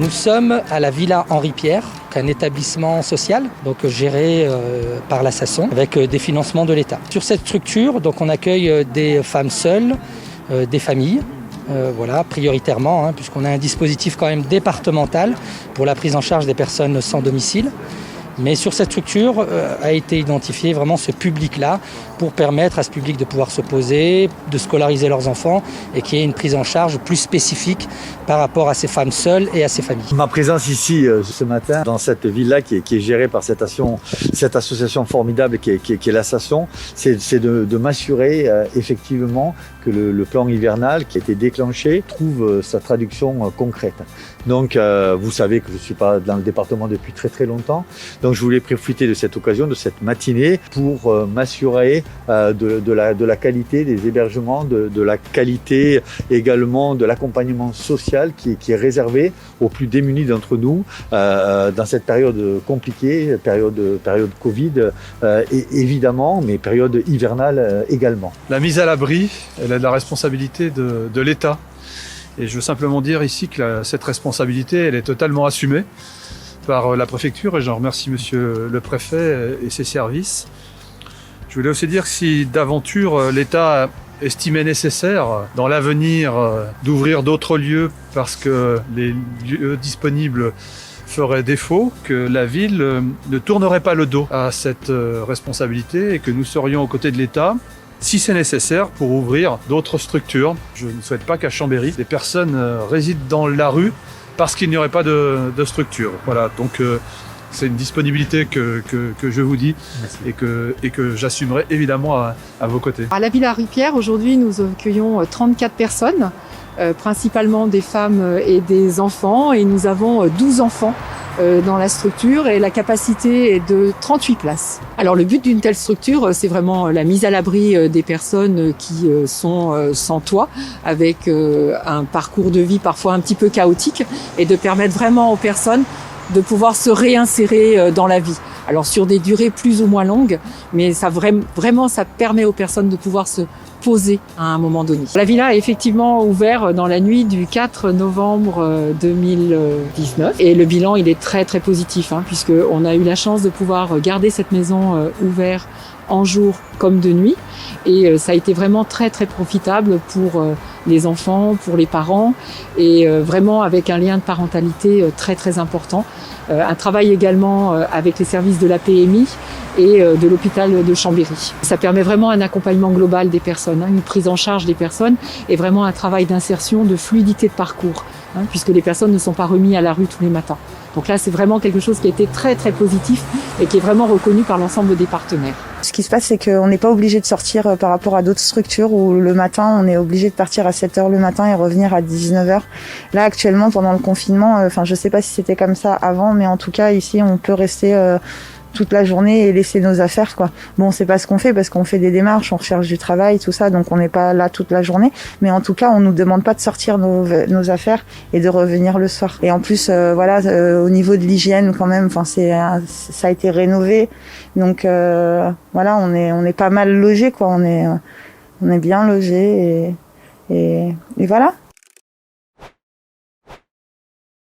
Nous sommes à la Villa Henri-Pierre, un établissement social donc géré par la Sasson avec des financements de l'État. Sur cette structure, donc on accueille des femmes seules, des familles. Prioritairement, puisqu'on a un dispositif quand même départemental pour la prise en charge des personnes sans domicile. Mais sur cette structure a été identifié vraiment ce public-là pour permettre à ce public de pouvoir se poser, de scolariser leurs enfants et qu'il y ait une prise en charge plus spécifique par rapport à ces femmes seules et à ces familles. Ma présence ici ce matin dans cette villa qui est gérée par cette association formidable qui est la Sasson, c'est de m'assurer effectivement que le plan hivernal qui a été déclenché trouve sa traduction concrète. Donc vous savez que je ne suis pas dans le département depuis très longtemps, donc je voulais profiter de cette occasion, de cette matinée pour m'assurer de la qualité des hébergements, de la qualité également de l'accompagnement social qui est réservé aux plus démunis d'entre nous dans cette période compliquée, période Covid et évidemment, mais période hivernale également. La mise à l'abri, elle est de la responsabilité de l'État. Et je veux simplement dire ici que cette responsabilité, elle est totalement assumée par la préfecture et j'en remercie monsieur le préfet et ses services. Je voulais aussi dire que si d'aventure l'État estimait nécessaire dans l'avenir d'ouvrir d'autres lieux parce que les lieux disponibles ferait défaut, que la ville ne tournerait pas le dos à cette responsabilité et que nous serions aux côtés de l'État si c'est nécessaire pour ouvrir d'autres structures. Je ne souhaite pas qu'à Chambéry, des personnes résident dans la rue parce qu'il n'y aurait pas de structure. Voilà, donc c'est une disponibilité que je vous dis et que j'assumerai évidemment à vos côtés. À la Villa Henri-Pierre, aujourd'hui, nous accueillons 34 personnes, principalement des femmes et des enfants, et nous avons 12 enfants dans la structure et la capacité est de 38 places. Alors le but d'une telle structure, c'est vraiment la mise à l'abri des personnes qui sont sans toit, avec un parcours de vie parfois un petit peu chaotique, et de permettre vraiment aux personnes de pouvoir se réinsérer dans la vie. Alors sur des durées plus ou moins longues, mais ça vraiment ça permet aux personnes de pouvoir se poser à un moment donné. La villa est effectivement ouverte dans la nuit du 4 novembre 2019 et le bilan il est très positif puisqu'on a eu la chance de pouvoir garder cette maison ouverte en jour comme de nuit et ça a été vraiment très profitable pour les enfants, pour les parents et vraiment avec un lien de parentalité très important. Un travail également avec les services de la PMI et de l'hôpital de Chambéry. Ça permet vraiment un accompagnement global des personnes, une prise en charge des personnes et vraiment un travail d'insertion, de fluidité de parcours, puisque les personnes ne sont pas remises à la rue tous les matins. Donc là, c'est vraiment quelque chose qui a été très positif et qui est vraiment reconnu par l'ensemble des partenaires. Ce qui se passe, c'est qu'on n'est pas obligé de sortir par rapport à d'autres structures où le matin, on est obligé de partir à 7h le matin et revenir à 19h. Là, actuellement, pendant le confinement, je sais pas si c'était comme ça avant, mais en tout cas, ici, on peut rester toute la journée et laisser nos affaires, quoi. Bon, c'est pas ce qu'on fait parce qu'on fait des démarches, on recherche du travail, tout ça, donc on n'est pas là toute la journée. Mais en tout cas, on nous demande pas de sortir nos affaires et de revenir le soir. Et en plus, au niveau de l'hygiène, quand même, ça a été rénové. Donc, on est pas mal logé, quoi. On est bien logé et voilà.